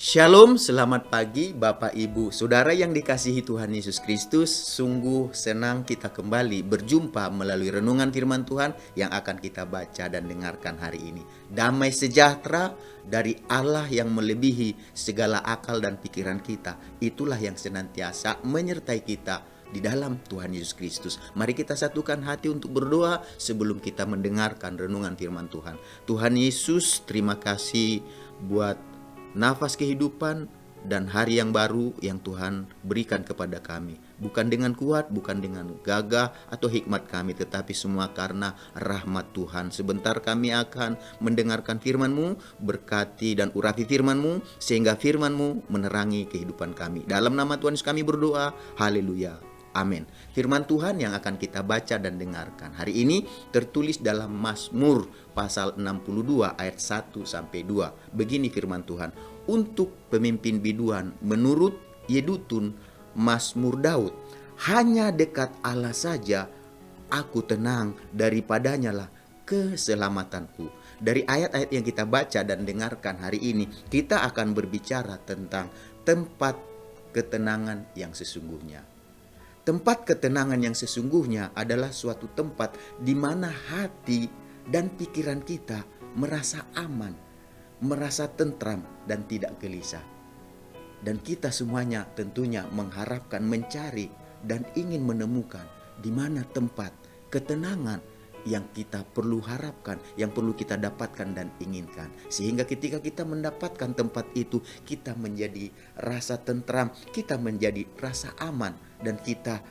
Shalom, selamat pagi Bapak Ibu, Saudara yang dikasihi Tuhan Yesus Kristus. Sungguh senang kita kembali berjumpa melalui renungan firman Tuhan yang akan kita baca dan dengarkan hari ini. Damai sejahtera dari Allah yang melebihi segala akal dan pikiran kita, itulah yang senantiasa menyertai kita di dalam Tuhan Yesus Kristus. Mari kita satukan hati untuk berdoa sebelum kita mendengarkan renungan firman Tuhan. Tuhan Yesus, terima kasih buat nafas kehidupan dan hari yang baru yang Tuhan berikan kepada kami. Bukan dengan kuat, bukan dengan gagah atau hikmat kami, tetapi semua karena rahmat Tuhan. Sebentar kami akan mendengarkan firman-Mu, berkati dan urapi firman-Mu, sehingga firman-Mu menerangi kehidupan kami. Dalam nama Tuhan Yesus kami berdoa, haleluya. Amin. Firman Tuhan yang akan kita baca dan dengarkan hari ini tertulis dalam Mazmur pasal 62 ayat 1 sampai 2. Begini firman Tuhan. Untuk pemimpin biduan menurut Yedutun Mazmur Daud, hanya dekat Allah saja aku tenang, daripadanya lah keselamatanku. Dari ayat-ayat yang kita baca dan dengarkan hari ini, kita akan berbicara tentang tempat ketenangan yang sesungguhnya. Tempat ketenangan yang sesungguhnya adalah suatu tempat di mana hati dan pikiran kita merasa aman, merasa tentram dan tidak gelisah. Dan kita semuanya tentunya mengharapkan, mencari dan ingin menemukan di mana tempat ketenangan yang kita perlu harapkan, yang perlu kita dapatkan dan inginkan. Sehingga ketika kita mendapatkan tempat itu, kita menjadi rasa tentram, kita menjadi rasa aman, dan kita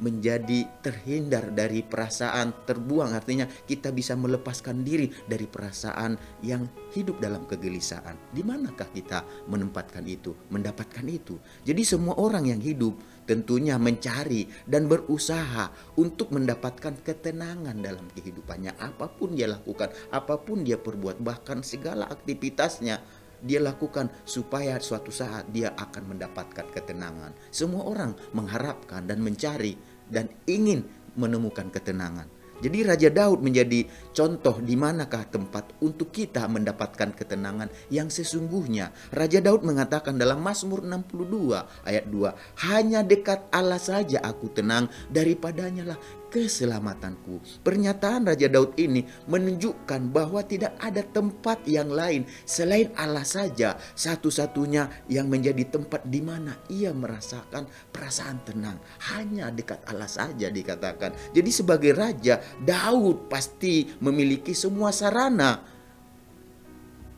menjadi terhindar dari perasaan terbuang. Artinya kita bisa melepaskan diri dari perasaan yang hidup dalam kegelisahan. Di manakah kita menempatkan itu, mendapatkan itu? Jadi semua orang yang hidup tentunya mencari dan berusaha untuk mendapatkan ketenangan dalam kehidupannya. Apapun dia lakukan, apapun dia perbuat, bahkan segala aktivitasnya dia lakukan supaya suatu saat dia akan mendapatkan ketenangan. Semua orang mengharapkan dan mencari dan ingin menemukan ketenangan. Jadi Raja Daud menjadi contoh di manakah tempat untuk kita mendapatkan ketenangan yang sesungguhnya. Raja Daud mengatakan dalam Mazmur 62 ayat 2, hanya dekat Allah saja aku tenang, daripadanya lah keselamatanku. Pernyataan Raja Daud ini menunjukkan bahwa tidak ada tempat yang lain selain Allah saja, satu-satunya yang menjadi tempat di mana ia merasakan perasaan tenang. Hanya dekat Allah saja dikatakan. Jadi sebagai raja, Daud pasti memiliki semua sarana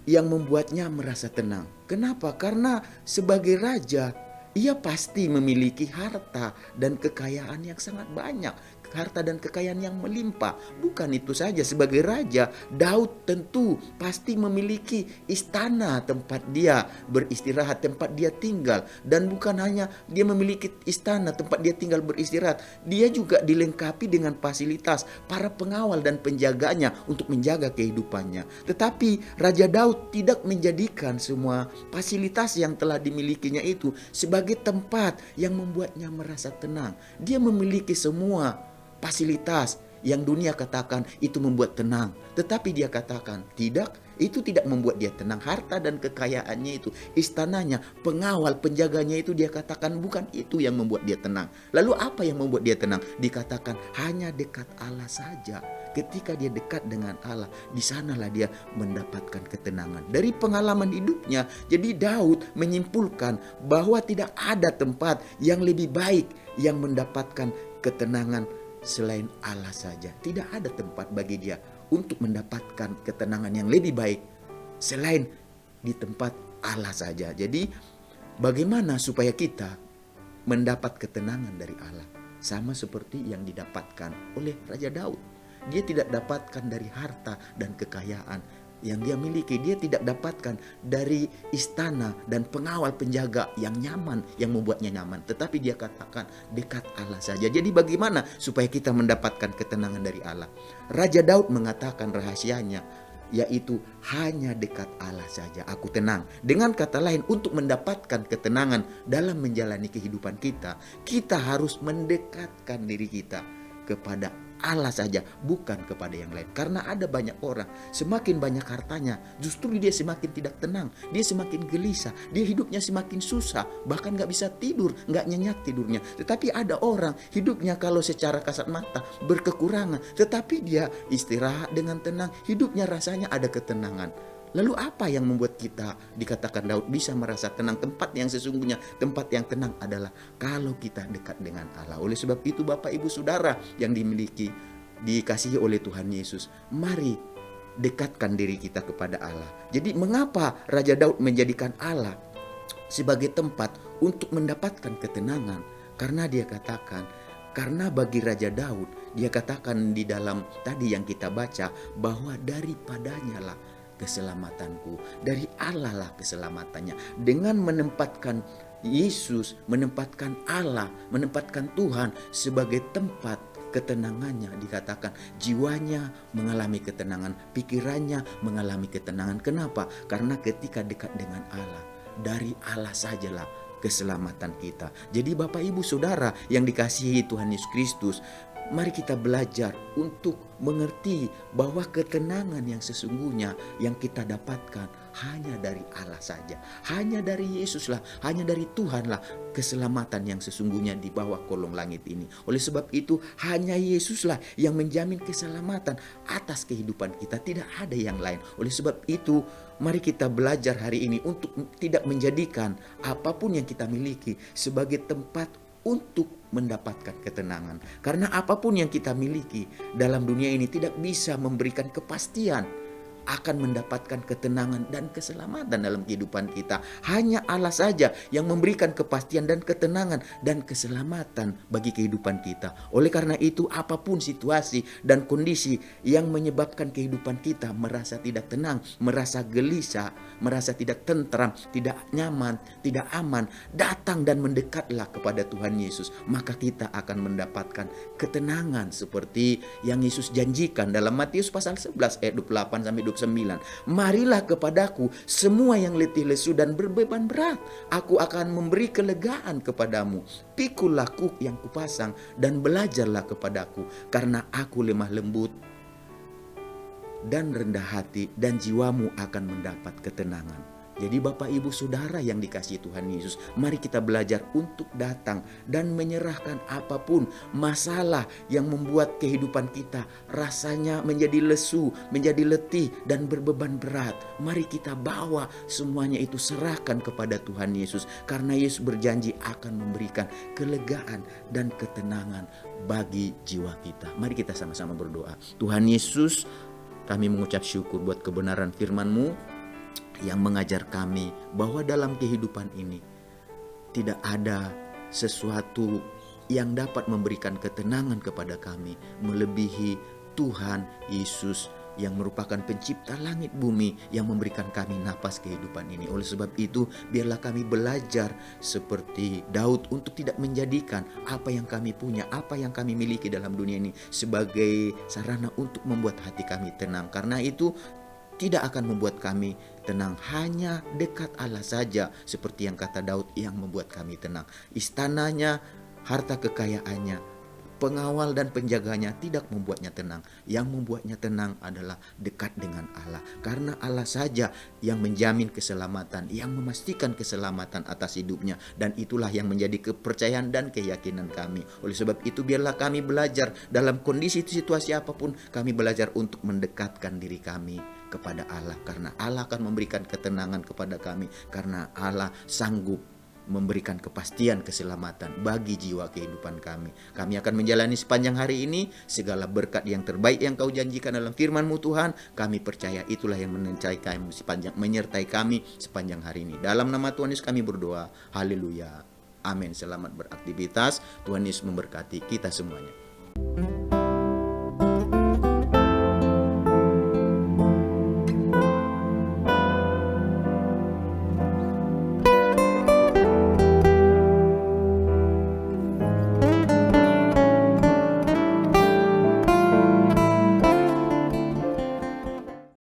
yang membuatnya merasa tenang. Kenapa? Karena sebagai raja, ia pasti memiliki harta dan kekayaan yang sangat banyak. Harta dan kekayaan yang melimpah. Bukan itu saja, sebagai raja, Daud tentu pasti memiliki istana tempat dia beristirahat, tempat dia tinggal. Dan bukan hanya dia memiliki istana tempat dia tinggal beristirahat, dia juga dilengkapi dengan fasilitas para pengawal dan penjaganya untuk menjaga kehidupannya. Tetapi Raja Daud tidak menjadikan semua fasilitas yang telah dimilikinya itu sebagai tempat yang membuatnya merasa tenang. Dia memiliki semua fasilitas yang dunia katakan itu membuat tenang. Tetapi dia katakan tidak, itu tidak membuat dia tenang. Harta dan kekayaannya itu, istananya, pengawal, penjaganya itu, dia katakan bukan itu yang membuat dia tenang. Lalu apa yang membuat dia tenang? Dikatakan hanya dekat Allah saja. Ketika dia dekat dengan Allah, di sanalah dia mendapatkan ketenangan. Dari pengalaman hidupnya, jadi Daud menyimpulkan bahwa tidak ada tempat yang lebih baik yang mendapatkan ketenangan selain Allah saja. Tidak ada tempat bagi dia untuk mendapatkan ketenangan yang lebih baik selain di tempat Allah saja. Jadi bagaimana supaya kita mendapat ketenangan dari Allah? Sama seperti yang didapatkan oleh Raja Daud. Dia tidak dapatkan dari harta dan kekayaan yang dia miliki. Dia tidak dapatkan dari istana dan pengawal penjaga yang nyaman, yang membuatnya nyaman. Tetapi dia katakan dekat Allah saja. Jadi bagaimana supaya kita mendapatkan ketenangan dari Allah? Raja Daud mengatakan rahasianya, yaitu hanya dekat Allah saja aku tenang. Dengan kata lain, untuk mendapatkan ketenangan dalam menjalani kehidupan kita, kita harus mendekatkan diri kita kepada Allah saja, bukan kepada yang lain. Karena ada banyak orang, semakin banyak hartanya, justru dia semakin tidak tenang, dia semakin gelisah, dia hidupnya semakin susah, bahkan gak bisa tidur, gak nyenyak tidurnya. Tetapi ada orang, hidupnya kalau secara kasat mata berkekurangan, tetapi dia istirahat dengan tenang, hidupnya rasanya ada ketenangan. Lalu apa yang membuat kita, dikatakan Daud, bisa merasa tenang? Tempat yang sesungguhnya, tempat yang tenang adalah kalau kita dekat dengan Allah. Oleh sebab itu Bapak Ibu Saudara yang dikasihi oleh Tuhan Yesus, mari dekatkan diri kita kepada Allah. Jadi mengapa Raja Daud menjadikan Allah sebagai tempat untuk mendapatkan ketenangan? Karena dia katakan, karena bagi Raja Daud, dia katakan di dalam tadi yang kita baca, bahwa daripadanya lah keselamatanku, dari Allah lah keselamatannya. Dengan menempatkan Yesus, menempatkan Allah, menempatkan Tuhan sebagai tempat ketenangannya, dikatakan jiwanya mengalami ketenangan, pikirannya mengalami ketenangan. Kenapa? Karena ketika dekat dengan Allah, dari Allah sajalah keselamatan kita. Jadi Bapak Ibu Saudara yang dikasihi Tuhan Yesus Kristus, mari kita belajar untuk mengerti bahwa ketenangan yang sesungguhnya yang kita dapatkan hanya dari Allah saja. Hanya dari Yesuslah, hanya dari Tuhanlah keselamatan yang sesungguhnya di bawah kolong langit ini. Oleh sebab itu hanya Yesuslah yang menjamin keselamatan atas kehidupan kita. Tidak ada yang lain. Oleh sebab itu mari kita belajar hari ini untuk tidak menjadikan apapun yang kita miliki sebagai tempat untuk mendapatkan ketenangan. Karena apapun yang kita miliki dalam dunia ini tidak bisa memberikan kepastian akan mendapatkan ketenangan dan keselamatan dalam kehidupan kita. Hanya Allah saja yang memberikan kepastian dan ketenangan dan keselamatan bagi kehidupan kita. Oleh karena itu, apapun situasi dan kondisi yang menyebabkan kehidupan kita merasa tidak tenang, merasa gelisah, merasa tidak tentram, tidak nyaman, tidak aman, datang dan mendekatlah kepada Tuhan Yesus. Maka kita akan mendapatkan ketenangan seperti yang Yesus janjikan dalam Matius pasal 11 ayat 28 sampai 29. Marilah kepadaku semua yang letih lesu dan berbeban berat, aku akan memberi kelegaan kepadamu. Pikulah kuk yang kupasang dan belajarlah kepadaku, karena aku lemah lembut dan rendah hati, dan jiwamu akan mendapat ketenangan. Jadi Bapak Ibu Saudara yang dikasihi Tuhan Yesus, mari kita belajar untuk datang dan menyerahkan apapun masalah yang membuat kehidupan kita rasanya menjadi lesu, menjadi letih dan berbeban berat. Mari kita bawa semuanya itu, serahkan kepada Tuhan Yesus, karena Yesus berjanji akan memberikan kelegaan dan ketenangan bagi jiwa kita. Mari kita sama-sama berdoa. Tuhan Yesus, kami mengucap syukur buat kebenaran firman-Mu yang mengajar kami bahwa dalam kehidupan ini tidak ada sesuatu yang dapat memberikan ketenangan kepada kami melebihi Tuhan Yesus yang merupakan pencipta langit bumi, yang memberikan kami napas kehidupan ini. Oleh sebab itu, biarlah kami belajar seperti Daud untuk tidak menjadikan apa yang kami punya, apa yang kami miliki dalam dunia ini sebagai sarana untuk membuat hati kami tenang. Karena itu tidak akan membuat kami tenang. Hanya dekat Allah saja, seperti yang kata Daud, yang membuat kami tenang. Istananya, harta kekayaannya, pengawal dan penjaganya tidak membuatnya tenang. Yang membuatnya tenang adalah dekat dengan Allah. Karena Allah saja yang menjamin keselamatan, yang memastikan keselamatan atas hidupnya. Dan itulah yang menjadi kepercayaan dan keyakinan kami. Oleh sebab itu, biarlah kami belajar dalam kondisi situasi apapun, kami belajar untuk mendekatkan diri kami kepada Allah, karena Allah akan memberikan ketenangan kepada kami, karena Allah sanggup memberikan kepastian keselamatan bagi jiwa kehidupan kami. Kami akan menjalani sepanjang hari ini segala berkat yang terbaik yang Kau janjikan dalam firman-Mu Tuhan. Kami percaya itulah yang menyertai kami sepanjang hari ini. Dalam nama Tuhan Yesus kami berdoa. Haleluya. Amin. Selamat beraktivitas. Tuhan Yesus memberkati kita semuanya.